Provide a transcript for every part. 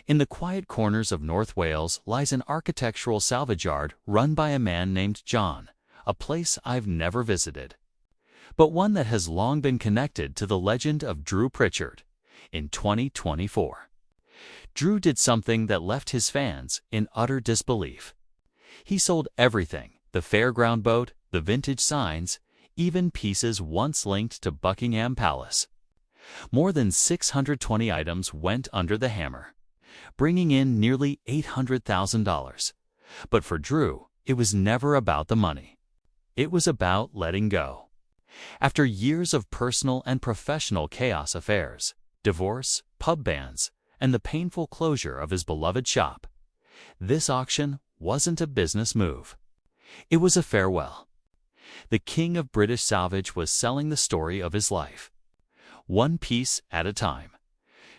In the quiet corners of North Wales lies an architectural salvage yard run by a man named John, a place I've never visited, but one that has long been connected to the legend of Drew Pritchard. In 2024, Drew did something that left his fans in utter disbelief. He sold everything: the fairground boat, the vintage signs, even pieces once linked to Buckingham Palace. More than 620 items went under the hammer, bringing in nearly $800,000. But for Drew, it was never about the money. It was about letting go. After years of personal and professional chaos affairs, divorce, pub bans, and the painful closure of his beloved shop, this auction wasn't a business move. It was a farewell. The king of British salvage was selling the story of his life, one piece at a time.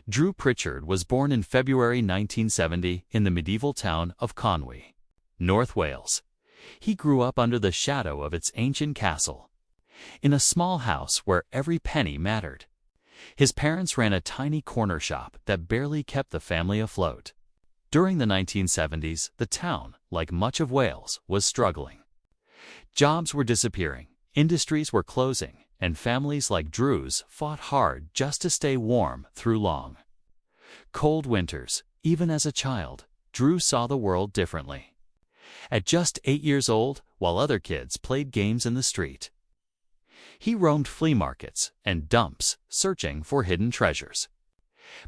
Drew Pritchard was born in February 1970 in the medieval town of Conwy, North Wales. He grew up under the shadow of its ancient castle, in a small house where every penny mattered. His parents ran a tiny corner shop that barely kept the family afloat. During the 1970s, the town, like much of Wales, was struggling. Jobs were disappearing, industries were closing, and families like Drew's fought hard just to stay warm through long, cold winters. Even as a child, Drew saw the world differently. At just 8 years old, while other kids played games in the street, he roamed flea markets and dumps searching for hidden treasures.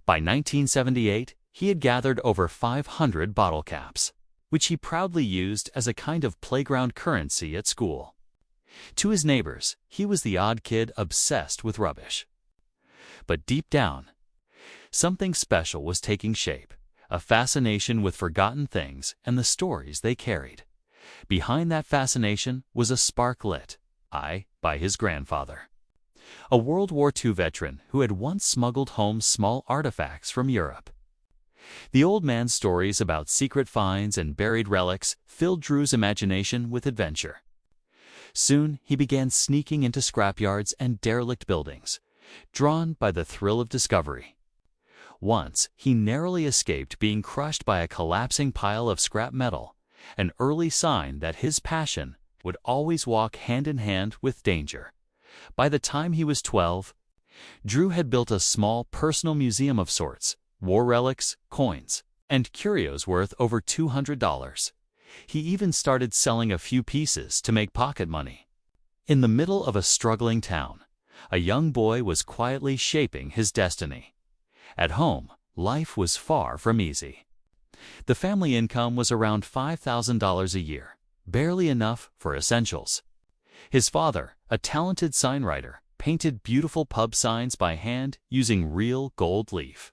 By 1978, he had gathered over 500 bottle caps, which he proudly used as a kind of playground currency at school. To his neighbors, he was the odd kid obsessed with rubbish. But deep down, something special was taking shape, a fascination with forgotten things and the stories they carried. Behind that fascination was a spark lit by his grandfather, a World War II veteran who had once smuggled home small artifacts from Europe. The old man's stories about secret finds and buried relics filled Drew's imagination with adventure. Soon, he began sneaking into scrapyards and derelict buildings, drawn by the thrill of discovery. Once, he narrowly escaped being crushed by a collapsing pile of scrap metal, an early sign that his passion would always walk hand in hand with danger. By the time he was 12, Drew had built a small personal museum of sorts: war relics, coins, and curios worth over $200. He even started selling a few pieces to make pocket money. In the middle of a struggling town, a young boy was quietly shaping his destiny. At home, life was far from easy. The family income was around $5,000 a year, barely enough for essentials. His father, a talented sign writer, painted beautiful pub signs by hand using real gold leaf.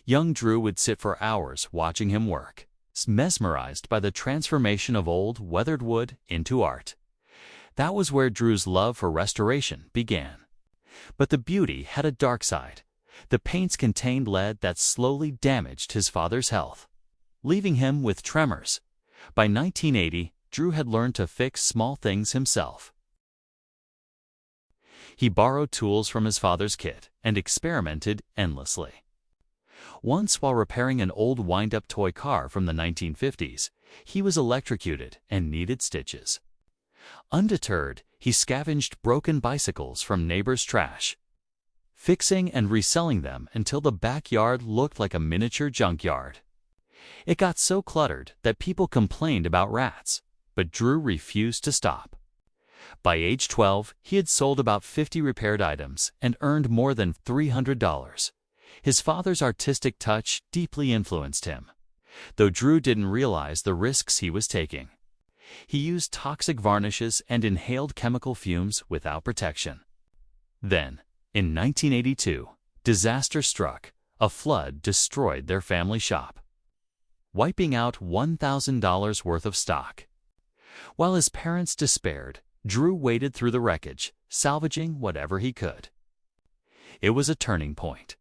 Young Drew would sit for hours watching him work, mesmerized by the transformation of old, weathered wood into art. That was where Drew's love for restoration began. But the beauty had a dark side. The paints contained lead that slowly damaged his father's health, leaving him with tremors. By 1980, Drew had learned to fix small things himself. He borrowed tools from his father's kit and experimented endlessly. Once, while repairing an old wind-up toy car from the 1950s, he was electrocuted and needed stitches. Undeterred, he scavenged broken bicycles from neighbors' trash, fixing and reselling them until the backyard looked like a miniature junkyard. It got so cluttered that people complained about rats, but Drew refused to stop. By age 12, he had sold about 50 repaired items and earned more than $300. His father's artistic touch deeply influenced him, though Drew didn't realize the risks he was taking. He used toxic varnishes and inhaled chemical fumes without protection. Then, in 1982, disaster struck. A flood destroyed their family shop, wiping out $1,000 worth of stock. While his parents despaired, Drew waded through the wreckage, salvaging whatever he could. It was a turning point.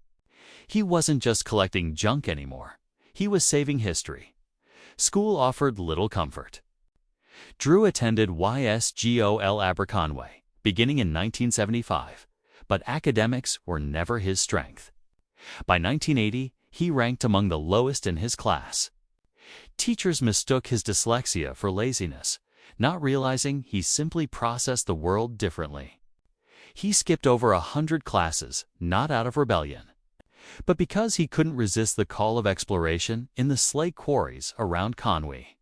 He wasn't just collecting junk anymore. He was saving history. School offered little comfort. Drew attended YSGOL Aberconway, beginning in 1975, but academics were never his strength. By 1980, He ranked among the lowest in his class. Teachers mistook his dyslexia for laziness, not realizing he simply processed the world differently. He skipped over 100 classes, not out of rebellion, but because he couldn't resist the call of exploration in the slate quarries around Conwy.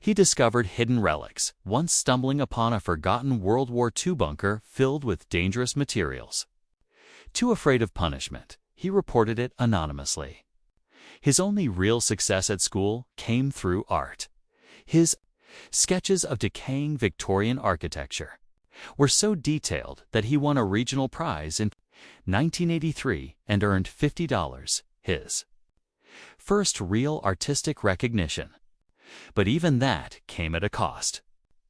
He discovered hidden relics, once stumbling upon a forgotten World War II bunker filled with dangerous materials. Too afraid of punishment, he reported it anonymously. His only real success at school came through art. His sketches of decaying Victorian architecture were so detailed that he won a regional prize in 1983 and earned $50, his first real artistic recognition. But even that came at a cost.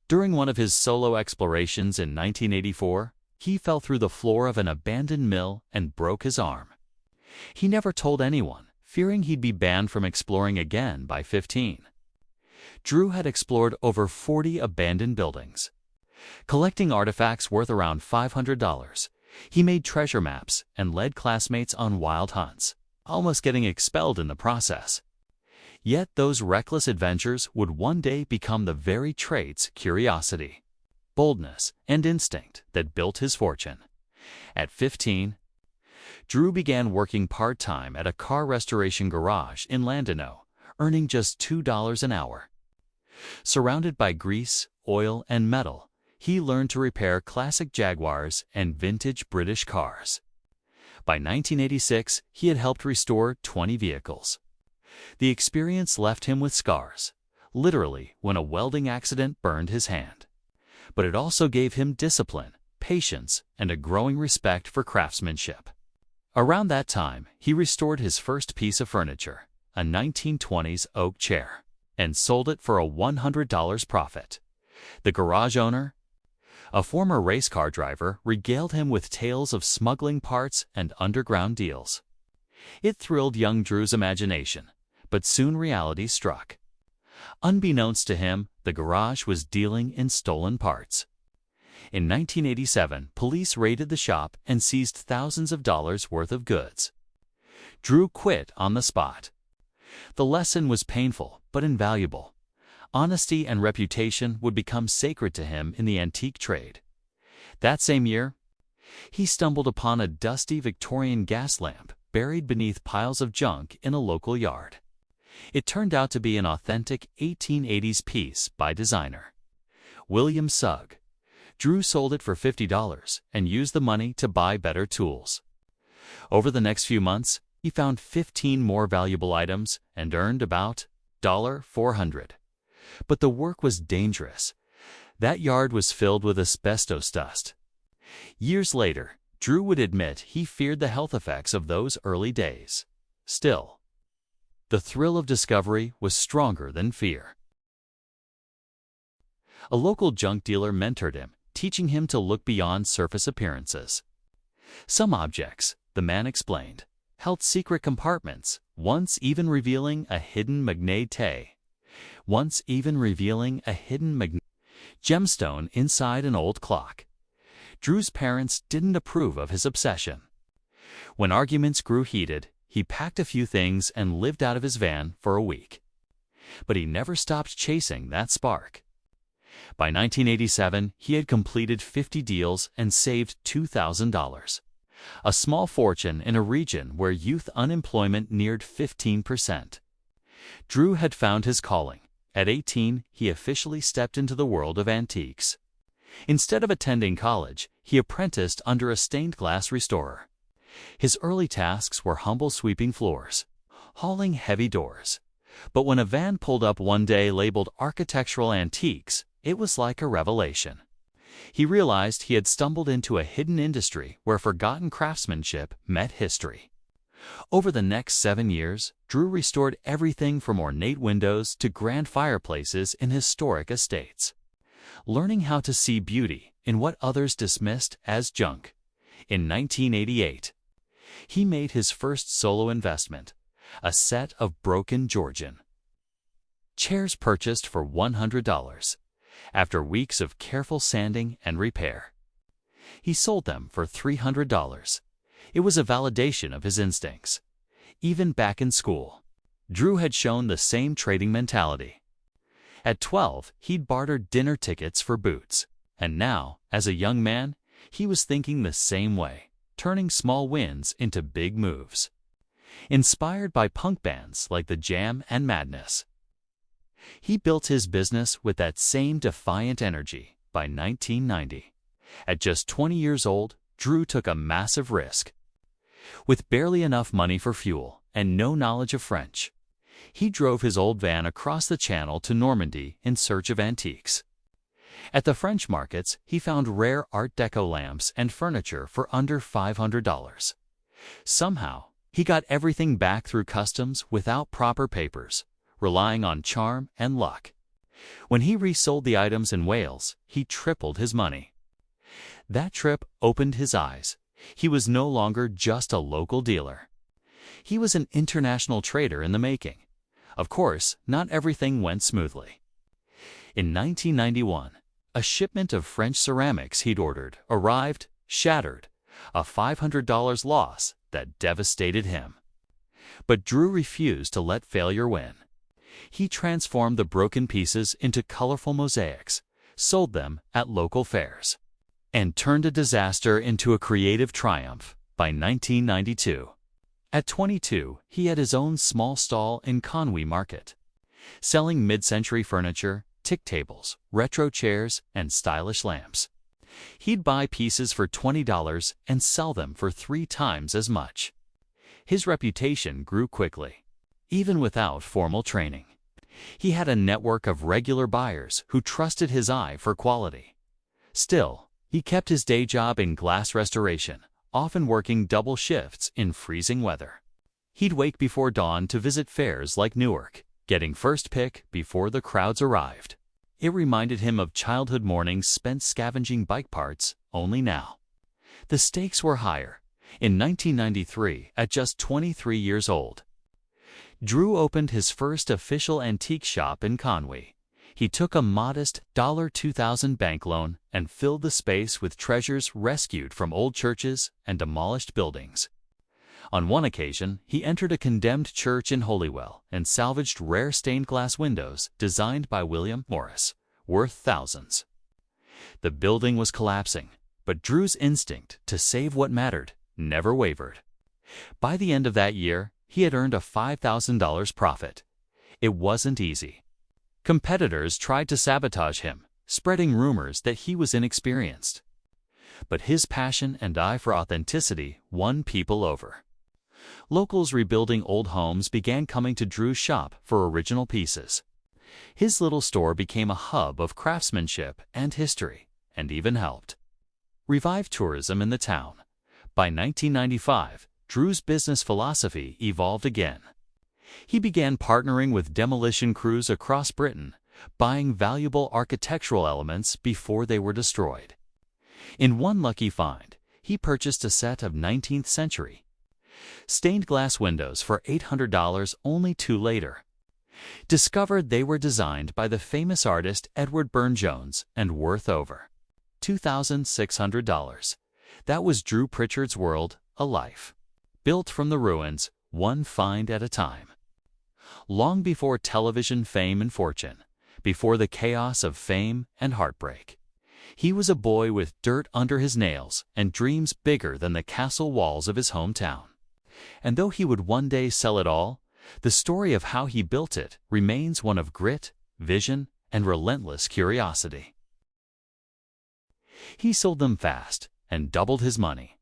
During one of his solo explorations in 1984, he fell through the floor of an abandoned mill and broke his arm. He never told anyone, fearing he'd be banned from exploring again by 15. Drew had explored over 40 abandoned buildings. Collecting artifacts worth around $500, he made treasure maps and led classmates on wild hunts, almost getting expelled in the process. Yet those reckless adventures would one day become the very traits, curiosity, boldness, and instinct that built his fortune. At 15, Drew began working part-time at a car restoration garage in Llandudno, earning just $2 an hour. Surrounded by grease, oil, and metal, he learned to repair classic Jaguars and vintage British cars. By 1986, he had helped restore 20 vehicles. The experience left him with scars, literally when a welding accident burned his hand. But it also gave him discipline, patience, and a growing respect for craftsmanship. Around that time, he restored his first piece of furniture, a 1920s oak chair, and sold it for a $100 profit. The garage owner, a former race car driver, regaled him with tales of smuggling parts and underground deals. It thrilled young Drew's imagination, but soon reality struck. Unbeknownst to him, the garage was dealing in stolen parts. In 1987, police raided the shop and seized thousands of dollars worth of goods. Drew quit on the spot. The lesson was painful but invaluable. Honesty and reputation would become sacred to him in the antique trade. That same year, he stumbled upon a dusty Victorian gas lamp buried beneath piles of junk in a local yard. It turned out to be an authentic 1880s piece by designer William Sugg. Drew sold it for $50 and used the money to buy better tools. Over the next few months, he found 15 more valuable items and earned about $400. But the work was dangerous. That yard was filled with asbestos dust. Years later, Drew would admit he feared the health effects of those early days. Still, the thrill of discovery was stronger than fear. A local junk dealer mentored him, teaching him to look beyond surface appearances. Some objects, the man explained, held secret compartments, once even revealing a hidden gemstone inside an old clock. Drew's parents didn't approve of his obsession. When arguments grew heated, he packed a few things and lived out of his van for a week. But he never stopped chasing that spark. By 1987, he had completed 50 deals and saved $2,000, a small fortune in a region where youth unemployment neared 15%. Drew had found his calling. At 18, he officially stepped into the world of antiques. Instead of attending college, he apprenticed under a stained glass restorer. His early tasks were humble sweeping floors, hauling heavy doors. But when a van pulled up one day labeled architectural antiques, it was like a revelation. He realized he had stumbled into a hidden industry where forgotten craftsmanship met history. Over the next 7 years, Drew restored everything from ornate windows to grand fireplaces in historic estates, learning how to see beauty in what others dismissed as junk. In 1988, he made his first solo investment, a set of broken Georgian chairs purchased for $100. After weeks of careful sanding and repair, he sold them for $300. It was a validation of his instincts. even back in school. Drew had shown the same trading mentality. At 12, he'd bartered dinner tickets for boots. And now, as a young man, he was thinking the same way, turning small wins into big moves. Inspired by punk bands like The Jam and Madness, he built his business with that same defiant energy by 1990. At just 20 years old, Drew took a massive risk. With barely enough money for fuel and no knowledge of French, he drove his old van across the Channel to Normandy in search of antiques. At the French markets, he found rare Art Deco lamps and furniture for under $500. Somehow, he got everything back through customs without proper papers, relying on charm and luck. When he resold the items in Wales, he tripled his money. That trip opened his eyes. He was no longer just a local dealer. He was an international trader in the making. Of course, not everything went smoothly. In 1991, a shipment of French ceramics he'd ordered arrived, shattered, a $500 loss that devastated him. But Drew refused to let failure win. He transformed the broken pieces into colorful mosaics, sold them at local fairs, and turned a disaster into a creative triumph by 1992. At 22, he had his own small stall in Conwy Market, selling mid-century furniture, tick tables, retro chairs, and stylish lamps. He'd buy pieces for $20 and sell them for 3 times as much. His reputation grew quickly, even without formal training. He had a network of regular buyers who trusted his eye for quality. Still, he kept his day job in glass restoration, often working double shifts in freezing weather. He'd wake before dawn to visit fairs like Newark, getting first pick before the crowds arrived. It reminded him of childhood mornings spent scavenging bike parts, only now. The stakes were higher. In 1993, at just 23 years old, Drew opened his first official antique shop in Conwy. He took a modest $2,000 bank loan and filled the space with treasures rescued from old churches and demolished buildings. On one occasion, he entered a condemned church in Holywell and salvaged rare stained glass windows designed by William Morris, worth thousands. The building was collapsing, but Drew's instinct to save what mattered never wavered. By the end of that year, he had earned a $5,000 profit. It wasn't easy. Competitors tried to sabotage him, spreading rumors that he was inexperienced. But his passion and eye for authenticity won people over. Locals rebuilding old homes began coming to Drew's shop for original pieces. His little store became a hub of craftsmanship and history, and even helped revive tourism in the town. By 1995, Drew's business philosophy evolved again. He began partnering with demolition crews across Britain, buying valuable architectural elements before they were destroyed. In one lucky find, he purchased a set of 19th century stained glass windows for $800 only too later. Discovered they were designed by the famous artist Edward Burne-Jones and worth over $2,600. That was Drew Pritchard's world, a life built from the ruins, one find at a time. Long before television fame and fortune, before the chaos of fame and heartbreak, he was a boy with dirt under his nails and dreams bigger than the castle walls of his hometown. And though he would one day sell it all, the story of how he built it remains one of grit, vision, and relentless curiosity. He sold them fast and doubled his money,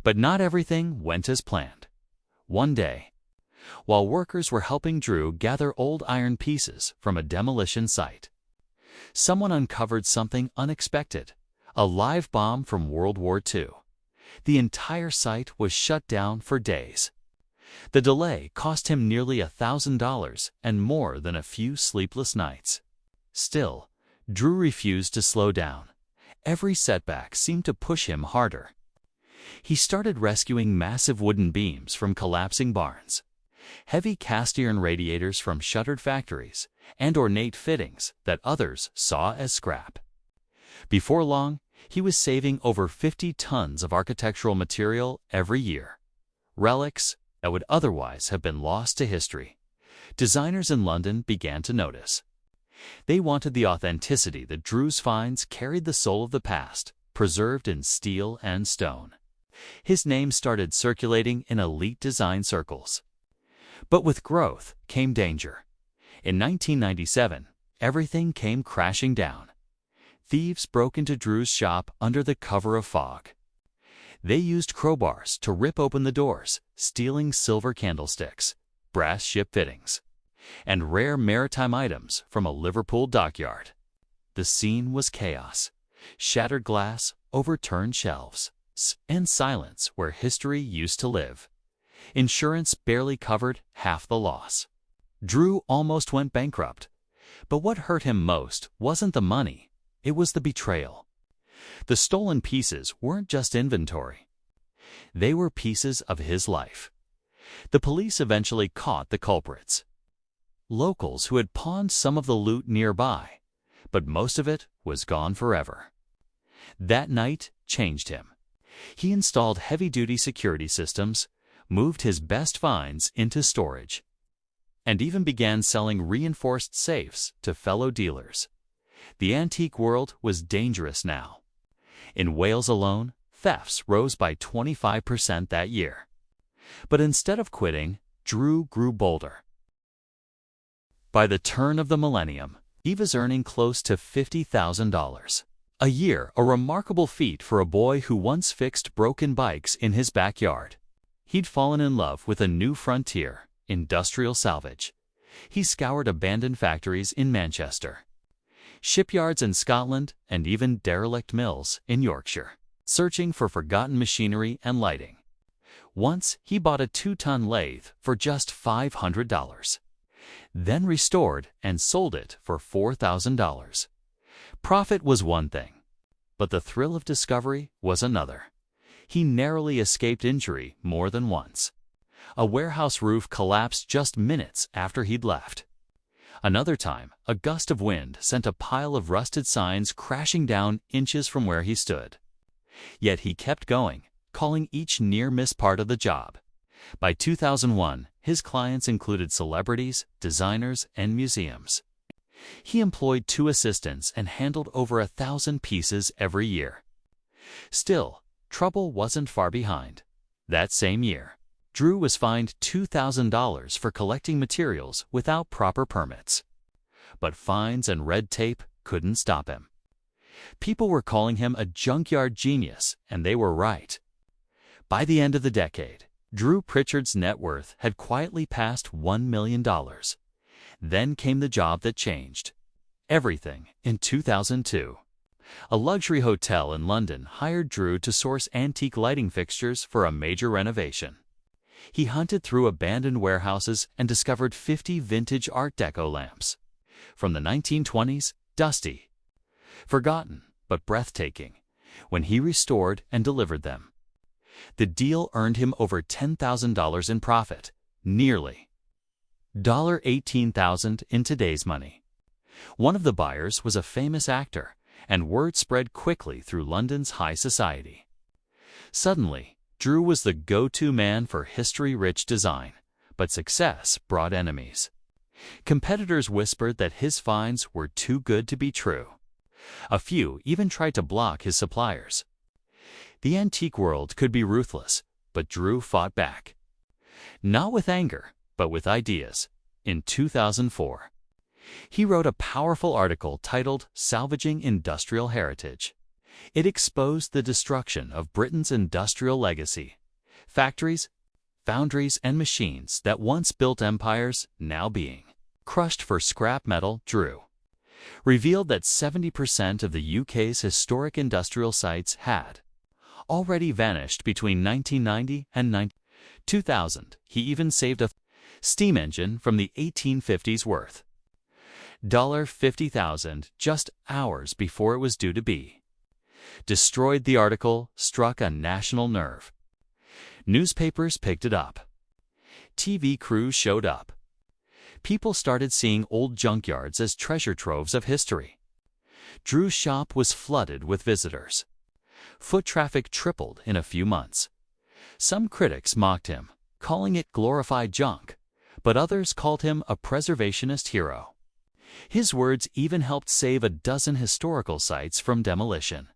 but not everything went as planned. One day, while workers were helping Drew gather old iron pieces from a demolition site, someone uncovered something unexpected: a live bomb from World War II. The entire site was shut down for days. The delay cost him nearly $1,000 and more than a few sleepless nights. Still, Drew refused to slow down. Every setback seemed to push him harder. He started rescuing massive wooden beams from collapsing barns, heavy cast-iron radiators from shuttered factories, and ornate fittings that others saw as scrap. Before long, he was saving over 50 tons of architectural material every year. Relics, that would otherwise have been lost to history. Designers in London began to notice. They wanted the authenticity that Drew's finds carried, the soul of the past, preserved in steel and stone. His name started circulating in elite design circles. But with growth came danger. In 1997, everything came crashing down. Thieves broke into Drew's shop under the cover of fog. They used crowbars to rip open the doors, stealing silver candlesticks, brass ship fittings, and rare maritime items from a Liverpool dockyard. The scene was chaos: shattered glass, overturned shelves, and silence where history used to live. Insurance barely covered half the loss. Drew almost went bankrupt. But what hurt him most wasn't the money, it was the betrayal. The stolen pieces weren't just inventory. They were pieces of his life. The police eventually caught the culprits. Locals who had pawned some of the loot nearby, but most of it was gone forever. That night changed him. He installed heavy-duty security systems, moved his best finds into storage, and even began selling reinforced safes to fellow dealers. The antique world was dangerous now. In Wales alone, thefts rose by 25% that year. But instead of quitting, Drew grew bolder. By the turn of the millennium, he was earning close to $50,000 a year, a remarkable feat for a boy who once fixed broken bikes in his backyard. He'd fallen in love with a new frontier, industrial salvage. He scoured abandoned factories in Manchester, shipyards in Scotland, and even derelict mills in Yorkshire, searching for forgotten machinery and lighting. Once he bought a 2-ton lathe for just $500, then restored and sold it for $4,000. Profit was one thing, but the thrill of discovery was another. He narrowly escaped injury more than once. A warehouse roof collapsed just minutes after he'd left. Another time, a gust of wind sent a pile of rusted signs crashing down inches from where he stood. Yet he kept going, calling each near-miss part of the job. By 2001, his clients included celebrities, designers, and museums. He employed 2 assistants and handled over 1,000 pieces every year. Still, trouble wasn't far behind. That same year, Drew was fined $2,000 for collecting materials without proper permits. But fines and red tape couldn't stop him. People were calling him a junkyard genius, and they were right. By the end of the decade, Drew Pritchard's net worth had quietly passed $1 million. Then came the job that changed everything in 2002. A luxury hotel in London hired Drew to source antique lighting fixtures for a major renovation. He hunted through abandoned warehouses and discovered 50 vintage Art Deco lamps. From the 1920s, dusty, forgotten, but breathtaking, when he restored and delivered them. The deal earned him over $10,000 in profit, nearly $18,000 in today's money. One of the buyers was a famous actor, and word spread quickly through London's high society. Suddenly, Drew was the go-to man for history-rich design, but success brought enemies. Competitors whispered that his finds were too good to be true. A few even tried to block his suppliers. The antique world could be ruthless, but Drew fought back. Not with anger, but with ideas. In 2004, he wrote a powerful article titled "Salvaging Industrial Heritage." It exposed the destruction of Britain's industrial legacy. Factories, foundries, and machines that once built empires now being crushed for scrap metal. Drew revealed that 70% of the UK's historic industrial sites had already vanished between 1990 and 2000. He even saved a steam engine from the 1850s worth $50,000 just hours before it was due to be destroyed. The article struck a national nerve. Newspapers picked it up. TV crews showed up. People started seeing old junkyards as treasure troves of history. Drew's shop was flooded with visitors. Foot traffic tripled in a few months. Some critics mocked him, calling it glorified junk, but others called him a preservationist hero. His words even helped save a dozen historical sites from demolition.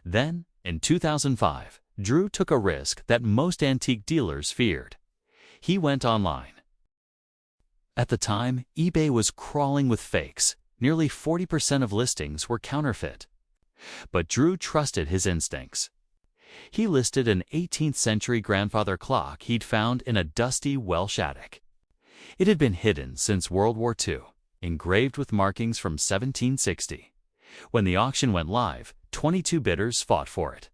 Then, in 2005, Drew took a risk that most antique dealers feared. He went online. At the time, eBay was crawling with fakes. Nearly 40% of listings were counterfeit. But Drew trusted his instincts. He listed an 18th-century grandfather clock he'd found in a dusty Welsh attic. It had been hidden since World War II, engraved with markings from 1760. When the auction went live, 22 bidders fought for it.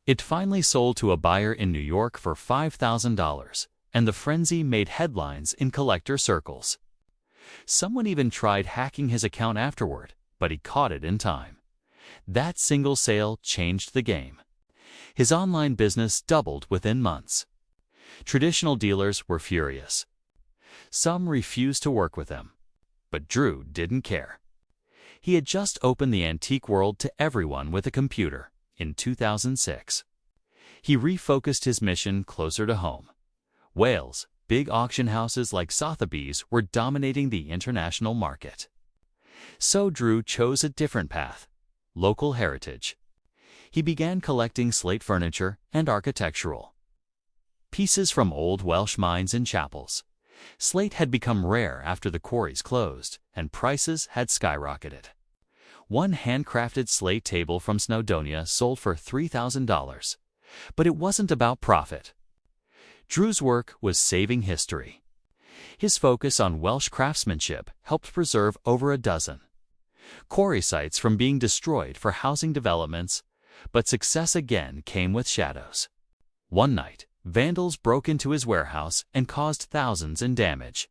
It finally sold to a buyer in New York for $5,000, and the frenzy made headlines in collector circles. Someone even tried hacking his account afterward, but he caught it in time. That single sale changed the game. His online business doubled within months. Traditional dealers were furious. Some refused to work with him. But Drew didn't care. He had just opened the antique world to everyone with a computer in 2006. He refocused his mission closer to home. Wales, big auction houses like Sotheby's were dominating the international market. So Drew chose a different path: local heritage. He began collecting slate furniture and architectural pieces from old Welsh mines and chapels. Slate had become rare after the quarries closed, and prices had skyrocketed. One handcrafted slate table from Snowdonia sold for $3,000. But it wasn't about profit. Drew's work was saving history. His focus on Welsh craftsmanship helped preserve over a dozen quarry sites from being destroyed for housing developments, but success again came with shadows. One night, vandals broke into his warehouse and caused thousands in damage.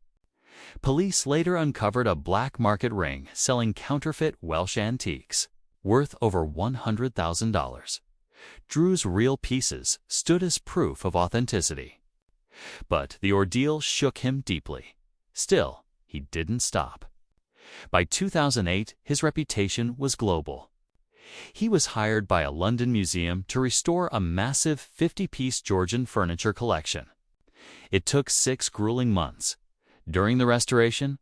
Police later uncovered a black market ring selling counterfeit Welsh antiques, worth over $100,000. Drew's real pieces stood as proof of authenticity. But the ordeal shook him deeply. Still, he didn't stop. By 2008, his reputation was global. He was hired by a London museum to restore a massive 50-piece Georgian furniture collection. It took 6 grueling months. During the restoration,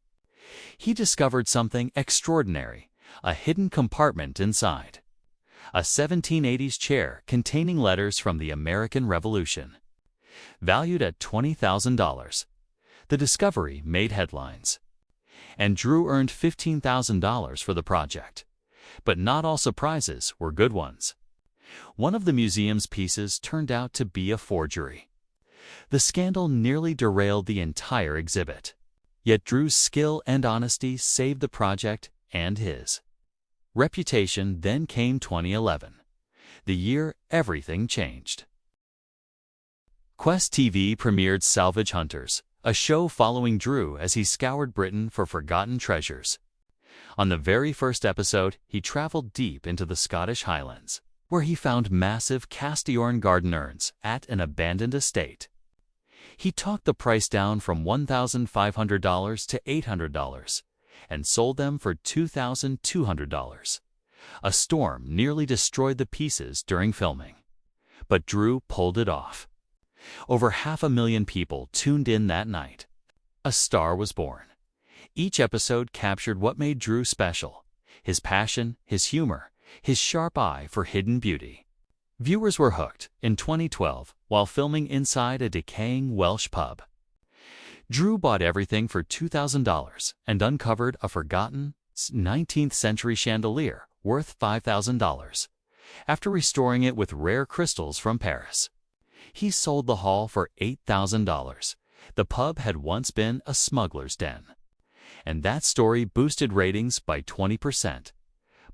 he discovered something extraordinary: a hidden compartment inside. A 1780s chair containing letters from the American Revolution. Valued at $20,000. The discovery made headlines. And Drew earned $15,000 for the project. But not all surprises were good ones. One of the museum's pieces turned out to be a forgery. The scandal nearly derailed the entire exhibit. Yet Drew's skill and honesty saved the project and his reputation. Then came 2011, the year everything changed. Quest TV premiered Salvage Hunters, a show following Drew as he scoured Britain for forgotten treasures. On the very first episode, he traveled deep into the Scottish Highlands, where he found massive cast-iron garden urns at an abandoned estate. He talked the price down from $1,500 to $800 and sold them for $2,200. A storm nearly destroyed the pieces during filming, but Drew pulled it off. Over 500,000 people tuned in that night. A star was born. Each episode captured what made Drew special: his passion, his humor, his sharp eye for hidden beauty. Viewers were hooked. In 2012, while filming inside a decaying Welsh pub, Drew bought everything for $2,000 and uncovered a forgotten 19th-century chandelier worth $5,000. After restoring it with rare crystals from Paris, he sold the haul for $8,000. The pub had once been a smuggler's den. And that story boosted ratings by 20%.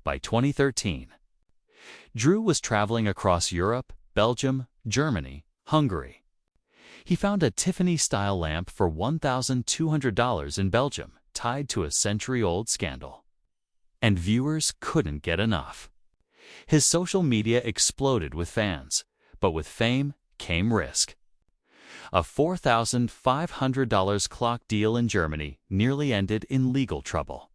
By 2013, Drew was traveling across Europe, Belgium, Germany, Hungary. He found a Tiffany-style lamp for $1,200 in Belgium, tied to a century-old scandal. And viewers couldn't get enough. His social media exploded with fans, but with fame came risk. A $4,500 clock deal in Germany nearly ended in legal trouble.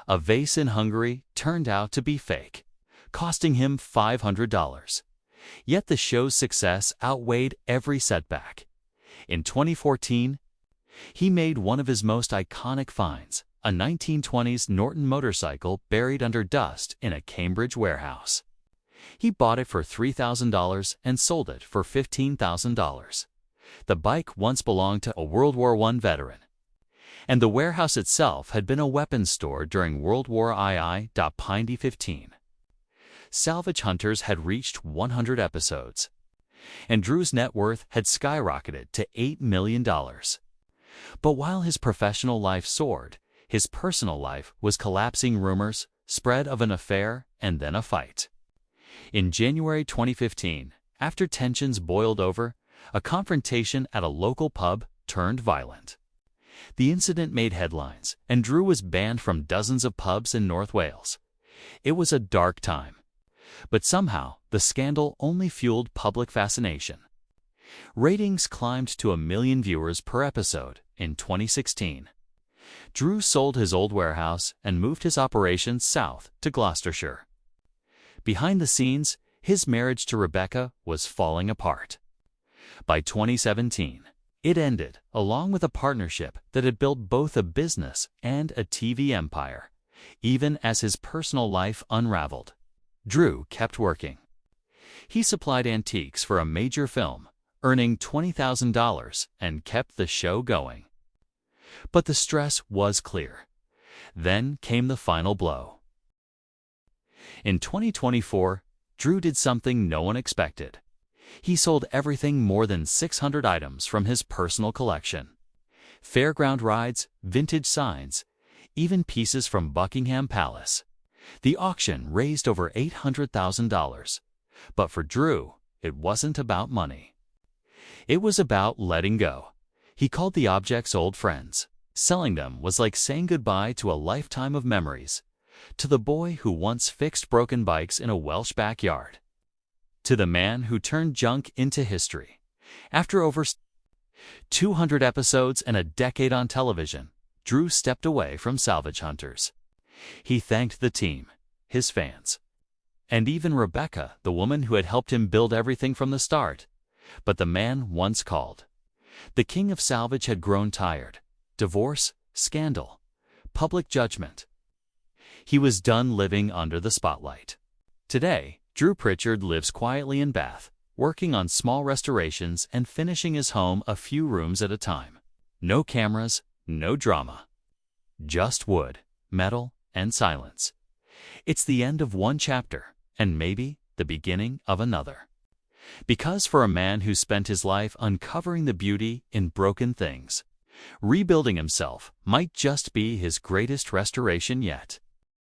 A vase in Hungary turned out to be fake, costing him $500. Yet the show's success outweighed every setback. In 2014, he made one of his most iconic finds, a 1920s Norton motorcycle buried under dust in a Cambridge warehouse. He bought it for $3,000 and sold it for $15,000. The bike once belonged to a World War I veteran, and the warehouse itself had been a weapons store during World War II. Pindy 15. Salvage Hunters had reached 100 episodes, and Drew's net worth had skyrocketed to $8 million. But while his professional life soared, his personal life was collapsing. Rumors spread of an affair and then a fight. In January 2015, after tensions boiled over, a confrontation at a local pub turned violent. The incident made headlines, and Drew was banned from dozens of pubs in North Wales. It was a dark time, but somehow the scandal only fueled public fascination. Ratings climbed to 1 million viewers per episode in 2016. Drew sold his old warehouse and moved his operations south to Gloucestershire. Behind the scenes, his marriage to Rebecca was falling apart. By 2017, it ended, along with a partnership that had built both a business and a TV empire. Even as his personal life unraveled, Drew kept working. He supplied antiques for a major film, earning $20,000, and kept the show going. But the stress was clear. Then came the final blow. In 2024, Drew did something no one expected. He sold everything, more than 600 items from his personal collection. Fairground rides, vintage signs, even pieces from Buckingham Palace. The auction raised over $800,000. But for Drew, it wasn't about money. It was about letting go. He called the objects old friends. Selling them was like saying goodbye to a lifetime of memories. To the boy who once fixed broken bikes in a Welsh backyard. To the man who turned junk into history. After over 200 episodes and a decade on television, Drew stepped away from Salvage Hunters. He thanked the team, his fans, and even Rebecca, the woman who had helped him build everything from the start. But the man once called. The king of salvage had grown tired. Divorce, scandal, public judgment. He was done living under the spotlight. Today, Drew Pritchard lives quietly in Bath, working on small restorations and finishing his home a few rooms at a time. No cameras, no drama. Just wood, metal, and silence. It's the end of one chapter, and maybe the beginning of another. Because for a man who spent his life uncovering the beauty in broken things, rebuilding himself might just be his greatest restoration yet.